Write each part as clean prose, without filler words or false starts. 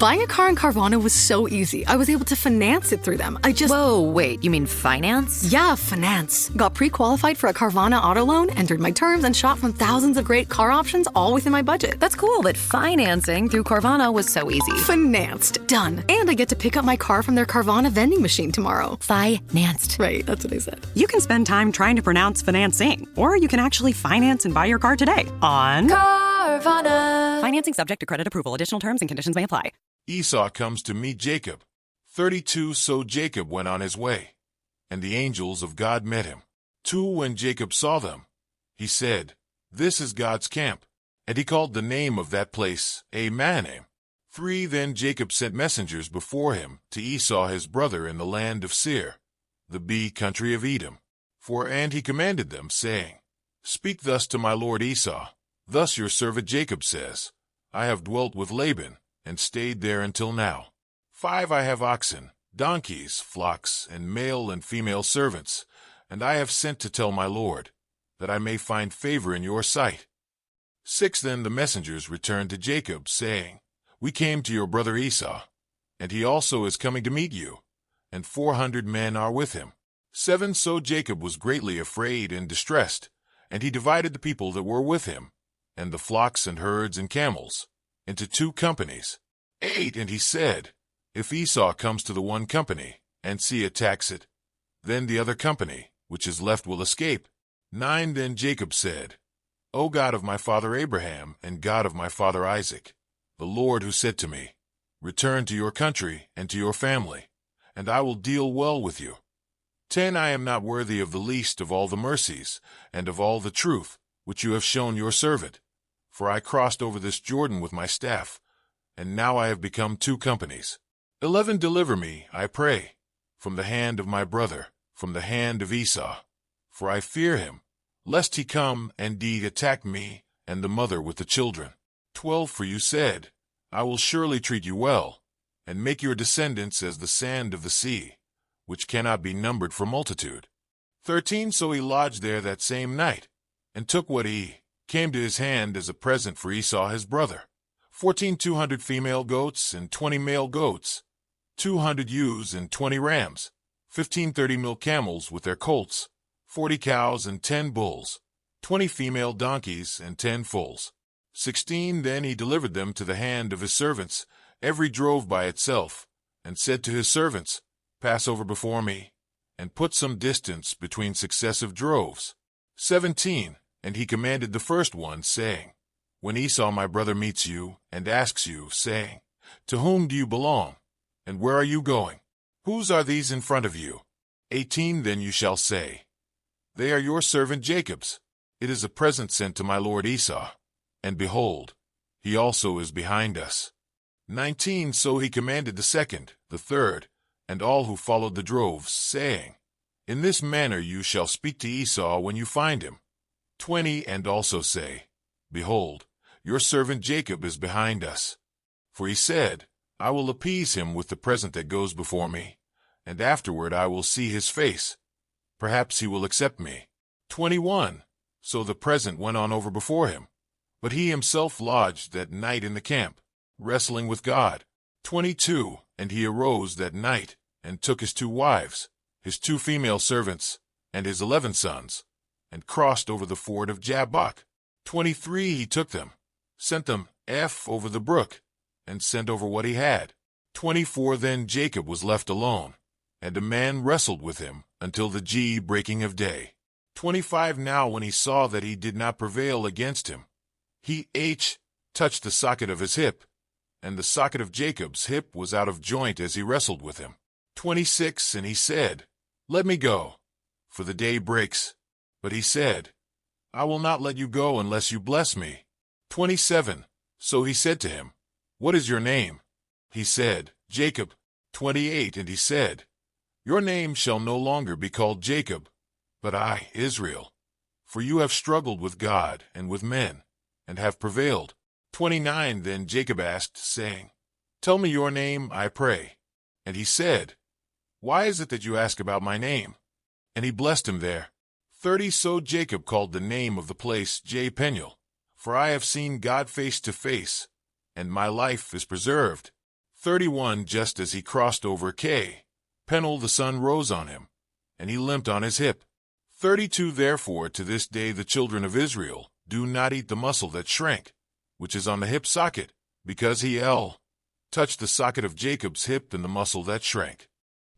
Buying a car in Carvana was so easy. I was able to finance it through them. Whoa, wait, you mean finance? Yeah, finance. Got pre-qualified for a Carvana auto loan, entered my terms, and shot from thousands of great car options all within my budget. That's cool that financing through Carvana was so easy. Financed. Done. And I get to pick up my car from their Carvana vending machine tomorrow. Financed. Right, that's what I said. You can spend time trying to pronounce financing, or you can actually finance and buy your car today on Carvana. Financing subject to credit approval. Additional terms and conditions may apply. Esau comes to meet Jacob. 32 So Jacob went on his way, and the angels of God met him. 2 When Jacob saw them, he said, "This is God's camp." And he called the name of that place Mahanaim. 3 Then Jacob sent messengers before him to Esau his brother in the land of Seir, the country of Edom. And he commanded them, saying, "Speak thus to my lord Esau. Thus your servant Jacob says, I have dwelt with Laban, and stayed there until now. 5 I have oxen, donkeys, flocks, and male and female servants, and I have sent to tell my lord, that I may find favor in your sight." 6 Then the messengers returned to Jacob, saying, "We came to your brother Esau, and he also is coming to meet you, and 400 men are with him." 7 So Jacob was greatly afraid and distressed, and he divided the people that were with him, and the flocks and herds and camels, into 2 companies. 8 And he said, "If Esau comes to the one company, and attacks it, then the other company, which is left, will escape." 9 Then Jacob said, "O God of my father Abraham, and God of my father Isaac, the Lord who said to me, 'Return to your country and to your family, and I will deal well with you.' 10 I am not worthy of the least of all the mercies, and of all the truth, which you have shown your servant. For I crossed over this Jordan with my staff, and now I have become 2 companies. 11 Deliver me, I pray, from the hand of my brother, from the hand of Esau. For I fear him, lest he come and indeed attack me and the mother with the children. 12 For you said, I will surely treat you well, and make your descendants as the sand of the sea, which cannot be numbered for multitude. 13 So he lodged there that same night, and took what came to his hand as a present for Esau his brother. 14 200 female goats and 20 male goats, 200 ewes and 20 rams, 15 30-mile camels with their colts, 40 cows and 10 bulls, 20 female donkeys and 10 foals. 16 Then he delivered them to the hand of his servants, every drove by itself, and said to his servants, "Pass over before me, and put some distance between successive droves." 17 And he commanded the first one, saying, "When Esau my brother meets you, and asks you, saying, 'To whom do you belong, and where are you going? Whose are these in front of you?' 18 Then you shall say, 'They are your servant Jacob's. It is a present sent to my lord Esau, and behold, he also is behind us.' 19 So he commanded the second, the third, and all who followed the droves, saying, 'In this manner you shall speak to Esau when you find him.' 20 And also say, 'Behold, your servant Jacob is behind us. For he said, I will appease him with the present that goes before me, and afterward I will see his face. Perhaps he will accept me.' 21 So the present went on over before him, but he himself lodged that night in the camp, wrestling with God. 22 And he arose that night, and took his 2 wives, his 2 female servants, and his 11 sons, and crossed over the ford of Jabbok. 23 He took them, sent them over the brook, and sent over what he had. 24 Then Jacob was left alone, and a man wrestled with him until the breaking of day. 25 Now when he saw that he did not prevail against him, he touched the socket of his hip, and the socket of Jacob's hip was out of joint as he wrestled with him. 26 And he said, "Let me go, for the day breaks." But he said, "I will not let you go unless you bless me." 27 So he said to him, "What is your name?" He said, "Jacob." 28 And he said, "Your name shall no longer be called Jacob, but Israel, for you have struggled with God and with men, and have prevailed." 29 Then Jacob asked, saying, "Tell me your name, I pray." And he said, "Why is it that you ask about my name?" And he blessed him there. 30 So Jacob called the name of the place Peniel, for I have seen God face to face, and my life is preserved. 31 Just as he crossed over Penel the sun rose on him, and he limped on his hip. 32 Therefore to this day the children of Israel do not eat the muscle that shrank, which is on the hip socket, because he touched the socket of Jacob's hip and the muscle that shrank.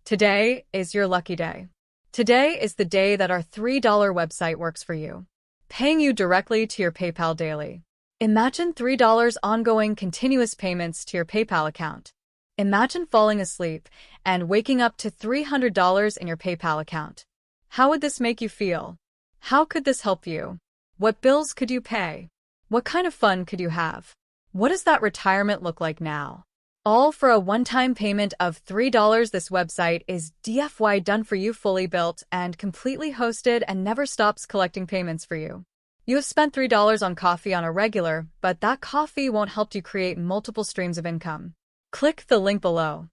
Today is your lucky day. Today is the day that our $3 website works for you, paying you directly to your PayPal daily. Imagine $3 ongoing continuous payments to your PayPal account. Imagine falling asleep and waking up to $300 in your PayPal account. How would this make you feel? How could this help you? What bills could you pay? What kind of fun could you have? What does that retirement look like now? All for a one-time payment of $3. This website is DFY done for you, fully built and completely hosted, and never stops collecting payments for you. You have spent $3 on coffee on a regular, but that coffee won't help you create multiple streams of income. Click the link below.